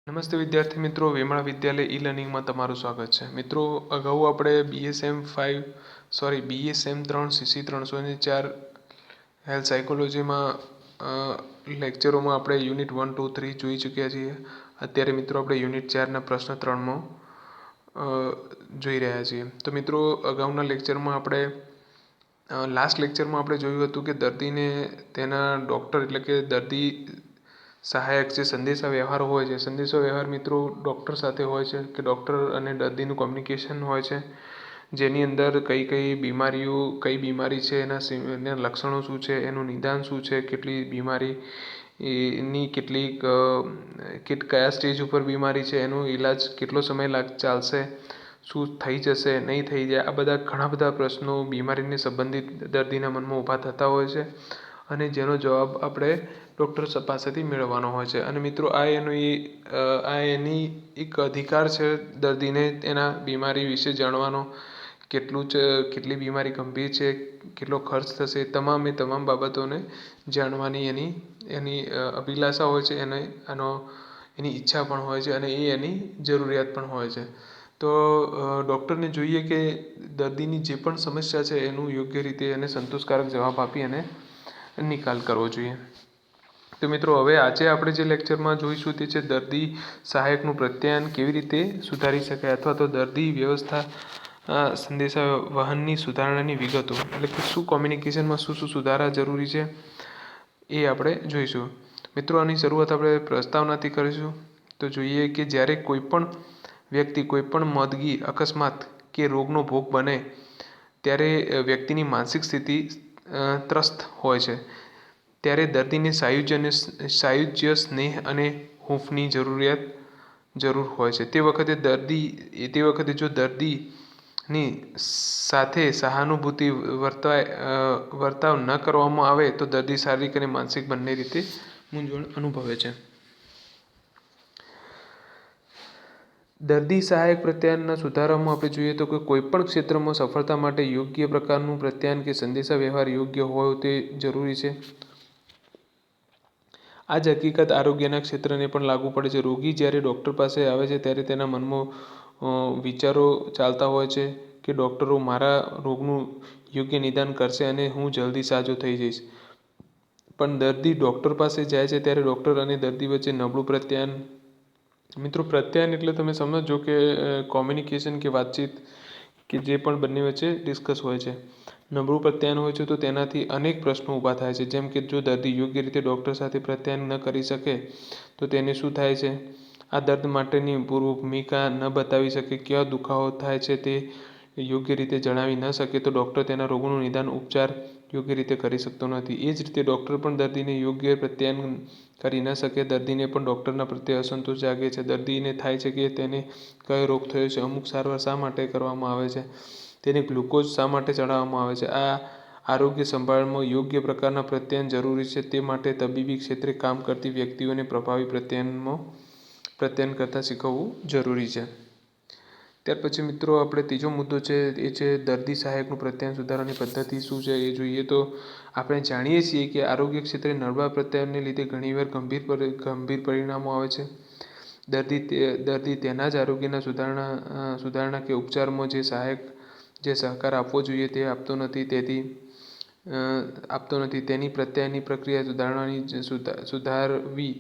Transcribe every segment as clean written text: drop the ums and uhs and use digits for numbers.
નમસ્તે વિદ્યાર્થી મિત્રો, વેમણા વિદ્યાલય ઈ લર્નિંગમાં તમારું સ્વાગત છે. મિત્રો, અગાઉ આપણે BSM 3 CC 304 હેલ્થ સાયકોલોજીમાં લેક્ચરોમાં આપણે યુનિટ 1, 2, 3 જોઈ ચૂક્યા છીએ. અત્યારે મિત્રો આપણે યુનિટ 4ના પ્રશ્ન 3માં જોઈ રહ્યા છીએ. તો મિત્રો, અગાઉના લેક્ચરમાં લાસ્ટ લેક્ચરમાં આપણે જોયું હતું કે દર્દીને તેના ડૉક્ટર એટલે કે દર્દી સહાયક જે સંદેશા વ્યવહાર હોય છે, સંદેશા વ્યવહાર મિત્રો ડૉક્ટર સાથે હોય છે કે ડૉક્ટર અને દર્દીનું કોમ્યુનિકેશન હોય છે, જેની અંદર કઈ બીમારી છે, એના લક્ષણો શું છે, એનું નિદાન શું છે, કેટલી બીમારી એની કયા સ્ટેજ ઉપર બીમારી છે, એનો ઈલાજ કેટલો સમય ચાલશે, શું થઈ જશે, નહીં થઈ જાય, આ બધા ઘણા બધા પ્રશ્નો બીમારીને સંબંધિત દર્દીના મનમાં ઊભા થતા હોય છે અને જેનો જવાબ આપણે ડૉક્ટર પાસેથી મેળવવાનો હોય છે. અને મિત્રો એની એક અધિકાર છે દર્દીને એના બીમારી વિશે જાણવાનો, કેટલી બીમારી ગંભીર છે, કેટલો ખર્ચ થશે, તમામ બાબતોને જાણવાની એની અભિલાષા હોય છે, એની ઈચ્છા પણ હોય છે અને એની જરૂરિયાત પણ હોય છે. તો ડૉક્ટરને જોઈએ કે દર્દીની જે પણ સમસ્યા છે એનું યોગ્ય રીતે અને સંતોષકારક જવાબ આપી અને નિકાલ કરવો જોઈએ. તો મિત્રો, હવે આજે આપણે જે લેક્ચરમાં જોઈશું તે છે દર્દી સહાયકનું પ્રત્યાયન કેવી રીતે સુધારી શકાય અથવા તો દર્દી વ્યવસ્થા સંદેશા વહનની સુધારણાની વિગતો, એટલે કે શું કોમ્યુનિકેશનમાં શું સુધારા જરૂરી છે એ આપણે જોઈશું. મિત્રો, આની શરૂઆત આપણે પ્રસ્તાવનાથી કરીશું. તો જોઈએ કે જ્યારે કોઈ પણ વ્યક્તિ કોઈપણ મદગી, અકસ્માત કે રોગનો ભોગ બને ત્યારે વ્યક્તિની માનસિક સ્થિતિ ત્રસ્ત હોય છે. ત્યારે દર્દીને સાયુજ્ય, સ્નેહ અને હૂંફની જરૂર હોય છે. તે વખતે જો દર્દીની સાથે સહાનુભૂતિ વર્તાવ ન કરવામાં આવે તો દર્દી શારીરિક અને માનસિક બંને રીતે મૂંઝવણ અનુભવે છે. દર્દી સહાયક પ્રત્યાયનના સુધારામાં આપણે જોઈએ તો કે કોઈપણ ક્ષેત્રમાં સફળતા માટે યોગ્ય પ્રકારનું પ્રત્યાયન કે સંદેશા વ્યવહાર યોગ્ય હોય તે જરૂરી છે. આ જ હકીકત આરોગ્યના ક્ષેત્રને પણ લાગુ પડે છે. રોગી જ્યારે ડૉક્ટર પાસે આવે છે ત્યારે તેના મનમાં વિચારો ચાલતા હોય છે કે ડૉક્ટરો મારા રોગનું યોગ્ય નિદાન કરશે અને હું જલ્દી સાજો થઈ જઈશ. પણ દર્દી ડૉક્ટર પાસે જાય છે ત્યારે ડૉક્ટર અને દર્દી વચ્ચે નબળું પ્રત્યાયન. મિત્રો, પ્રત્યાયન એટલે તમે સમજો કે કોમ્યુનિકેશન કે વાતચીત કે જે પણ બંને વચ્ચે ડિસ્કસ હોય છે. નબળું પ્રત્યાયન હોય છે તો તેનાથી અનેક પ્રશ્નો ઊભા થાય છે. જેમ કે જો દર્દી યોગ્ય રીતે ડૉક્ટર સાથે પ્રત્યાયન ન કરી શકે તો તેને શું થાય છે? આ દર્દ માટેની પૂર્વ ભૂમિકા ન બતાવી શકે, ક્યાં દુખાવો થાય છે તે યોગ્ય રીતે જણાવી ન શકે તો ડૉક્ટર તેના રોગનું નિદાન ઉપચાર યોગ્ય રીતે કરી શકતો નથી. એ જ રીતે ડૉક્ટર પણ દર્દીને યોગ્ય પ્રત્યાયન કરી ન શકે. દર્દીને પણ ડૉક્ટરના પ્રત્યે અસંતોષ જાગે છે. દર્દીને થાય છે કે તેને કયો રોગ થયો છે, અમુક સારવાર શા માટે કરવામાં આવે છે, તેને ગ્લુકોઝ શા માટે ચડાવવામાં આવે છે. આ આરોગ્ય સંભાળમાં યોગ્ય પ્રકારના પ્રત્યાયન જરૂરી છે. તે માટે તબીબી ક્ષેત્રે કામ કરતી વ્યક્તિઓને પ્રભાવી પ્રત્યાયન કરતાં શીખવવું જરૂરી છે. ત્યાર પછી મિત્રો, આપણે ત્રીજો મુદ્દો છે એ છે દર્દી સહાયકનું પ્રત્યાયન સુધારવાની પદ્ધતિ શું છે એ જોઈએ. તો આપણે જાણીએ છીએ કે આરોગ્ય ક્ષેત્રે નબળા પ્રત્યાયનને લીધે ઘણીવાર ગંભીર પરિણામો આવે છે. દર્દી તેના જ આરોગ્યના સુધારણા કે ઉપચારમાં જે સહકાર આપવો જોઈએ તે આપતો નથી. તેની પ્રત્યાયનની પ્રક્રિયા સુધારવી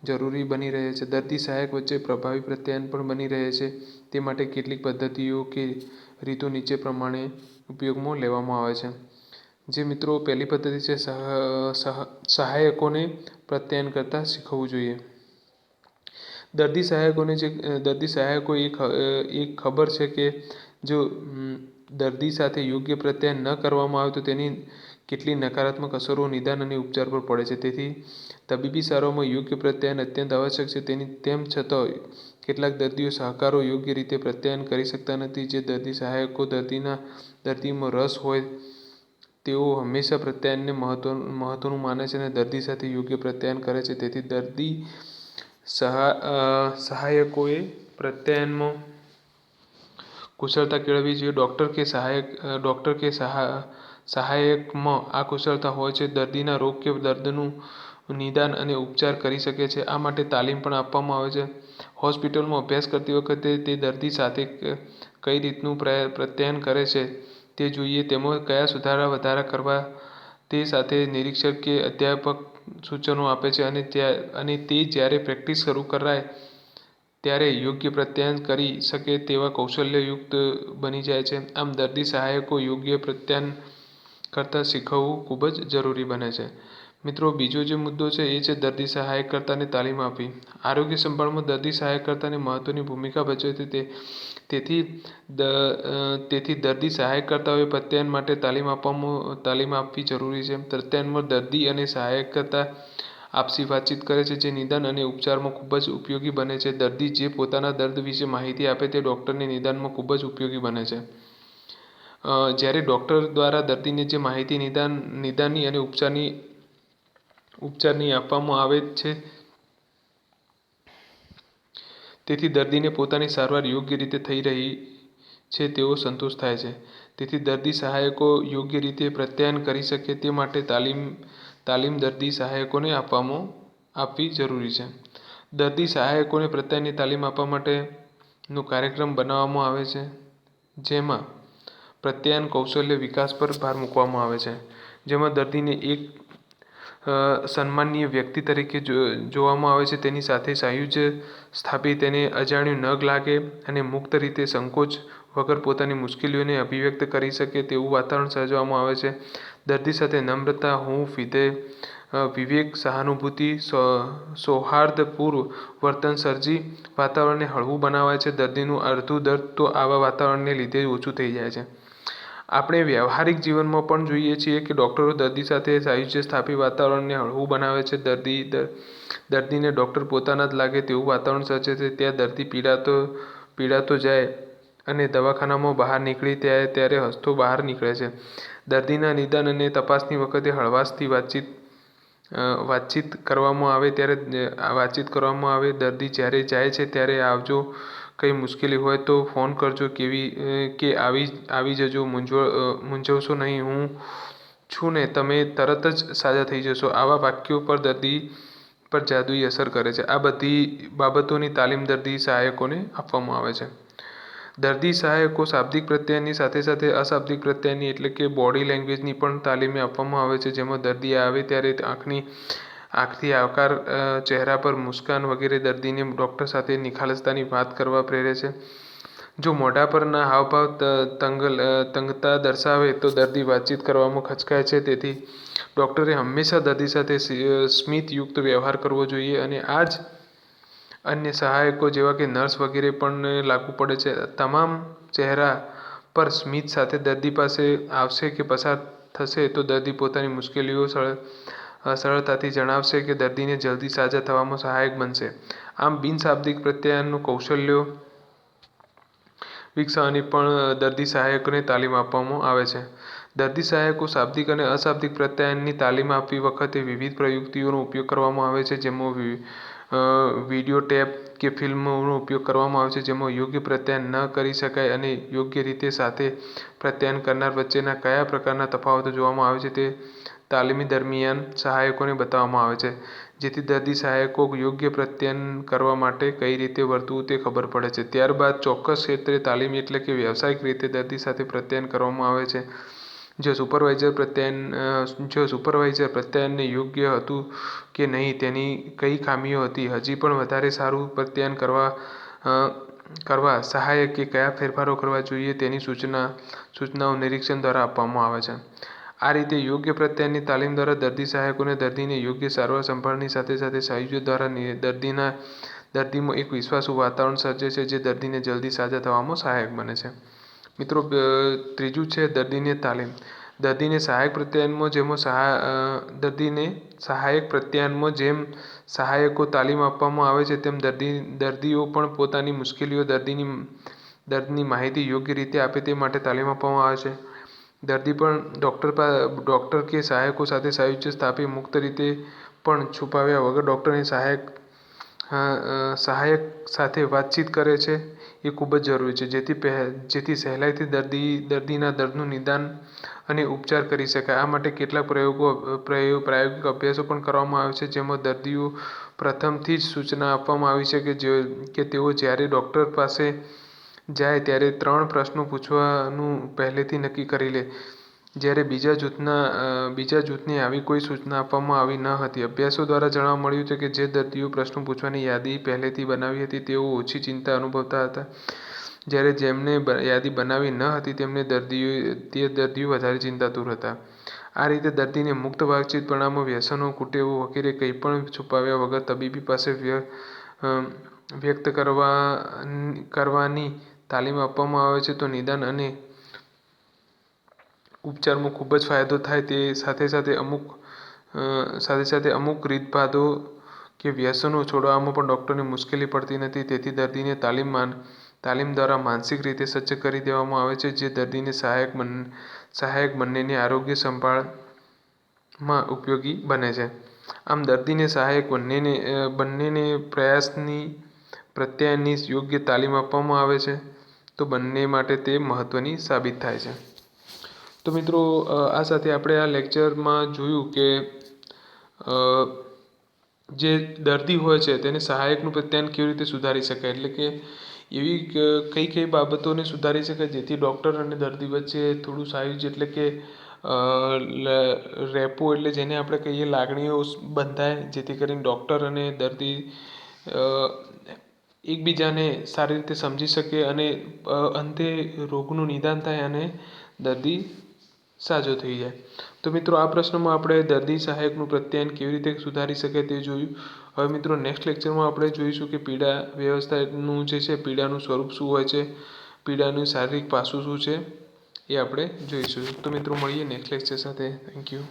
જરૂરી બની રહે છે. દર્દી સહાયક વચ્ચે પ્રભાવી પ્રત્યાયન પણ બની રહે છે તે માટે કેટલીક પદ્ધતિઓ કે રીતો નીચે પ્રમાણે ઉપયોગમાં લેવામાં આવે છે. જે મિત્રો, પહેલી પદ્ધતિ છે સહાયકોને પ્રત્યાયન કરતાં શીખવવું જોઈએ. દર્દી સહાયકો એ ખબર છે કે જો દર્દી સાથે યોગ્ય પ્રત્યાયન ન કરવામાં આવે તો તેની કેટલી નકારાત્મક અસરો નિદાન અને ઉપચાર પર પડે છે. તેથી તબીબી સારવારમાં યોગ્ય પ્રત્યાયન અત્યંત આવશ્યક છે. તેમ છતાં કેટલાક દર્દીઓ સહકારો યોગ્ય રીતે પ્રત્યાયન કરી શકતા નથી. જે દર્દી સહાયકો દર્દીમાં રસ હોય તેઓ હંમેશા પ્રત્યાયનને મહત્વનું માને છે અને દર્દી સાથે યોગ્ય પ્રત્યાયન કરે છે. તેથી દર્દી સહાયકોએ પ્રત્યાયનમાં કુશળતા કેળવવી જોઈએ. ડૉક્ટર કે સહાયકમાં આ કુશળતા હોય છે દર્દીના રોગ કે દર્દનું નિદાન અને ઉપચાર કરી શકે છે. આ માટે તાલીમ પણ આપવામાં આવે છે. હોસ્પિટલમાં અભ્યાસ કરતી વખતે તે દર્દી સાથે કઈ રીતનું પ્રત્યાયન કરે છે તે જોઈએ. તેમાં કયા સુધારા વધારા કરવા તે સાથે નિરીક્ષક કે અધ્યાપક સૂચનો આપે છે અને તે જ્યારે પ્રેક્ટિસ શરૂ કરાય ત્યારે યોગ્ય પ્રત્યાયન કરી શકે તેવા કૌશલ્યયુક્ત બની જાય છે. આમ દર્દી સહાયકો યોગ્ય પ્રત્યાયન કરતાં શીખવવું ખૂબ જ જરૂરી બને છે. મિત્રો, બીજો જે મુદ્દો છે એ છે દર્દી સહાયકર્તાને તાલીમ આપવી. આરોગ્ય સંભાળમાં દર્દી સહાયકર્તાને મહત્વની ભૂમિકા ભજવે છે. તેથી દર્દી સહાયકર્તાઓએ પ્રત્યાયન માટે તાલીમ આપવી જરૂરી છે. પ્રત્યાયનમાં દર્દી અને સહાયકર્તા આપસી વાતચીત કરે છે, જે નિદાન અને ઉપચારમાં ખૂબ જ ઉપયોગી બને છે. દર્દી જે પોતાના દર્દ વિશે માહિતી આપે તે ડૉક્ટરને નિદાનમાં ખૂબ જ ઉપયોગી બને છે. જ્યારે ડૉક્ટર દ્વારા દર્દીને જે માહિતી નિદાનની અને ઉપચારની આપવામાં આવે છે તેથી દર્દીને પોતાની સારવાર યોગ્ય રીતે થઈ રહી છે તેવો સંતોષ થાય છે. તેથી દર્દી સહાયકો યોગ્ય રીતે પ્રત્યાયન કરી શકે તે માટે તાલીમ દર્દી સહાયકોને આપવી જરૂરી છે. દર્દી સહાયકોને પ્રત્યાયનની તાલીમ આપવા માટેનો કાર્યક્રમ બનાવવામાં આવે છે, જેમાં પ્રત્યાયન કૌશલ્ય વિકાસ પર ભાર મૂકવામાં આવે છે. જેમાં દર્દીને એક સન્માનનીય વ્યક્તિ તરીકે જોવામાં આવે છે. તેની સાથે સાયુજ્ય સ્થાપી તેને અજાણ્યું ન લાગે અને મુક્ત રીતે સંકોચ વગર પોતાની મુશ્કેલીઓને અભિવ્યક્ત કરી શકે તેવું વાતાવરણ સર્જવામાં આવે છે. દર્દી સાથે નમ્રતા, હૂંફ, વિવેક, સહાનુભૂતિ, સૌહાર્દપૂર્ણ વર્તન સર્જી વાતાવરણને હળવું બનાવાય છે. દર્દીનું અડધું દર્દ તો આવા વાતાવરણને લીધે જ ઓછું થઈ જાય છે. આપણે વ્યવહારિક જીવનમાં પણ જોઈએ છીએ કે ડૉક્ટરો દર્દી સાથે સાયુજ્ય સ્થાપી વાતાવરણને હળવું બનાવે છે. દર્દીને ડૉક્ટર પોતાના જ લાગે તેવું વાતાવરણ સર્જે છે. ત્યાં દર્દી પીડાતો જાય અને દવાખાનામાં બહાર નીકળે ત્યારે હસતો બહાર નીકળે છે. દર્દીના નિદાન અને તપાસની વખતે હળવાશથી વાતચીત કરવામાં આવે. દર્દી જ્યારે જાય છે ત્યારે આવજો, કંઈ મુશ્કેલી હોય તો ફોન કરજો કે આવી જજો, મૂંઝવશો નહીં, હું છું ને, તમે તરત જ સાજા થઈ જશો. આવા વાક્યો પર દર્દી પર જાદુઈ અસર કરે છે. આ બધી બાબતોની તાલીમ દર્દી સહાયકોને આપવામાં આવે છે. દર્દી સહાયકો શાબ્દિક પ્રત્યાયનની સાથે સાથે અશાબ્દિક પ્રત્યાયનની એટલે કે બોડી લેંગ્વેજની પણ તાલીમ આપવામાં આવે છે. જેમાં દર્દી આવે ત્યારે આંખથી આવકાર, ચહેરા પર મુસ્કાન વગેરે દર્દીને ડૉક્ટર સાથે નિખાલસતાની વાત કરવા પ્રેરે છે. જો મોઢા પરના હાવભાવ તંગતા દર્શાવે તો દર્દી વાતચીત કરવામાં ખચકાય છે. તેથી ડૉક્ટરે હંમેશા દર્દી સાથે સ્મિતયુક્ત વ્યવહાર કરવો જોઈએ અને આ જ અન્ય સહાયકો જેવા કે નર્સ વગેરે પણ લાગુ પડે છે. તમામ ચહેરા પર સ્મિત સાથે દર્દી પાસે આવશે કે પસાર થશે તો દર્દી પોતાની મુશ્કેલીઓ સરળતાથી જણાવશે કે દર્દીને જલ્દી સાજા થવામાં સહાયક બનશે. આમ બિનશાબ્દિક પ્રત્યાયનનું કૌશલ્યો વિકસાવવાની પણ દર્દી સહાયકોને તાલીમ આપવામાં આવે છે. દર્દી સહાયકો શાબ્દિક અને અશાબ્દિક પ્રત્યાયનની તાલીમ આપતી વખતે વિવિધ પ્રયુક્તિઓનો ઉપયોગ કરવામાં આવે છે. જેમાં વિડીયો ટેપ કે ફિલ્મોનો ઉપયોગ કરવામાં આવે છે. જેમાં યોગ્ય પ્રત્યાયન ન કરી શકાય અને યોગ્ય રીતે સાથે પ્રત્યાયન કરનાર વચ્ચેના કયા પ્રકારના તફાવતો જોવામાં આવે છે તે તાલીમ દરમિયાન સહાયકોને બતાવવામાં આવે છે. જેથી દર્દી સહાયકો યોગ્ય પ્રત્યાયન કરવા માટે કઈ રીતે વર્તવું તે ખબર પડે છે. ત્યારબાદ ચોક્કસ ક્ષેત્રે તાલીમ એટલે કે વ્યાવસાયિક રીતે દર્દી સાથે પ્રત્યાયન કરવામાં આવે છે. જો સુપરવાઇઝર પ્રત્યાયનને યોગ્ય હતું કે નહીં, તેની કઈ ખામીઓ હતી, હજી પણ વધારે સારું પ્રત્યાયન કરવા સહાયકે કયા ફેરફારો કરવા જોઈએ તેની સૂચનાઓ નિરીક્ષણ દ્વારા આપવામાં આવે છે. આ રીતે યોગ્ય પ્રત્યાયનની તાલીમ દ્વારા દર્દી સહાયકોને દર્દીને યોગ્ય સારવાર સંભાળની સાથે સાથે સાયુજ્ય દ્વારા દર્દીમાં એક વિશ્વાસુ વાતાવરણ સર્જે છે, જે દર્દીને જલ્દી સાજા થવામાં સહાયક બને છે. મિત્રો, ત્રીજું છે દર્દીને તાલીમ. દર્દીને સહાયક પ્રત્યાયનમાં જેમ સહાયકો તાલીમ આપવામાં આવે છે તેમ દર્દીઓ પણ પોતાની મુશ્કેલીઓ દર્દની માહિતી યોગ્ય રીતે આપે તે માટે તાલીમ આપવામાં આવે છે. દર્દી પણ ડૉક્ટર કે સહાયકો સાથે સાયુજ્ય સ્થાપી મુક્ત રીતે પણ છુપાવ્યા વગર ડૉક્ટરની સહાયક સાથે વાતચીત કરે છે એ ખૂબ જ જરૂરી છે, જેથી સહેલાઈથી દર્દીના દર્દનું નિદાન અને ઉપચાર કરી શકાય. આ માટે કેટલાક પ્રાયોગિક અભ્યાસો પણ કરવામાં આવે છે, જેમાં દર્દીઓ પ્રથમથી જ સૂચના આપવામાં આવી છે કે તેઓ જ્યારે ડૉક્ટર પાસે જાય ત્યારે 3 પ્રશ્નો પૂછવાનું પહેલેથી નક્કી કરી લે, જ્યારે બીજા જૂથને આવી કોઈ સૂચના આપવામાં આવી ન હતી. અભ્યાસો દ્વારા જાણવા મળ્યું છે કે જે દર્દીઓ પ્રશ્નો પૂછવાની યાદી પહેલેથી બનાવી હતી તેઓ ઓછી ચિંતા અનુભવતા હતા, જ્યારે જેમણે યાદી બનાવી ન હતી તે દર્દીઓ વધારે ચિંતાતુર હતા. આ રીતે દર્દીને મુક્ત વાતચીત, પરિણામો, વ્યસનો, કુટેવો વગેરે કંઈપણ છુપાવ્યા વગર તબીબ પાસે વ્યક્ત કરવાની તાલીમ આપવામાં આવે છે, તો નિદાન અને ઉપચારમાં ખૂબ જ ફાયદો થાય. તે સાથે સાથે અમુક રીતભાતો કે વ્યસનો છોડવામાં પણ ડૉક્ટરને મુશ્કેલી પડતી નથી. તેથી દર્દીને તાલીમ દ્વારા માનસિક રીતે સજ્જ કરી દેવામાં આવે છે, જે દર્દીને સહાયક બંનેને આરોગ્ય સંભાળમાં ઉપયોગી બને છે. આમ દર્દીને સહાયક બંનેને પ્રત્યાયનની યોગ્ય તાલીમ આપવામાં આવે છે તો બંને માટે તે મહત્ત્વની સાબિત થાય છે. તો મિત્રો, આ સાથે આપણે આ લેક્ચરમાં જોયું કે જે દર્દી હોય છે તેને સહાયકનું પ્રત્યાયન કેવી રીતે સુધારી શકાય, એટલે કે એવી કઈ બાબતોને સુધારી શકાય જેથી ડૉક્ટર અને દર્દી વચ્ચે થોડું સાયુજ્ય, એટલે કે રેપો, એટલે જેને આપણે કહીએ લાગણીઓ બંધાય, જેથી કરીને ડૉક્ટર અને દર્દી એકબીજાને સારી રીતે સમજી શકે અને અંતે રોગનું નિદાન થાય અને દર્દી સાજો થઈ જાય. તો મિત્રો, આ પ્રશ્નમાં આપણે દર્દી સહાયકનું પ્રત્યાયન કેવી રીતે સુધારી શકાય તે જોયું. હવે મિત્રો, નેક્સ્ટ લેક્ચરમાં આપણે જોઈશું કે પીડા વ્યવસ્થાનું જે છે, પીડાનું સ્વરૂપ શું હોય છે, પીડાનું શારીરિક પાસું શું છે, એ આપણે જોઈશું. તો મિત્રો, મળીએ નેક્સ્ટ લેક્ચર સાથે. Thank you.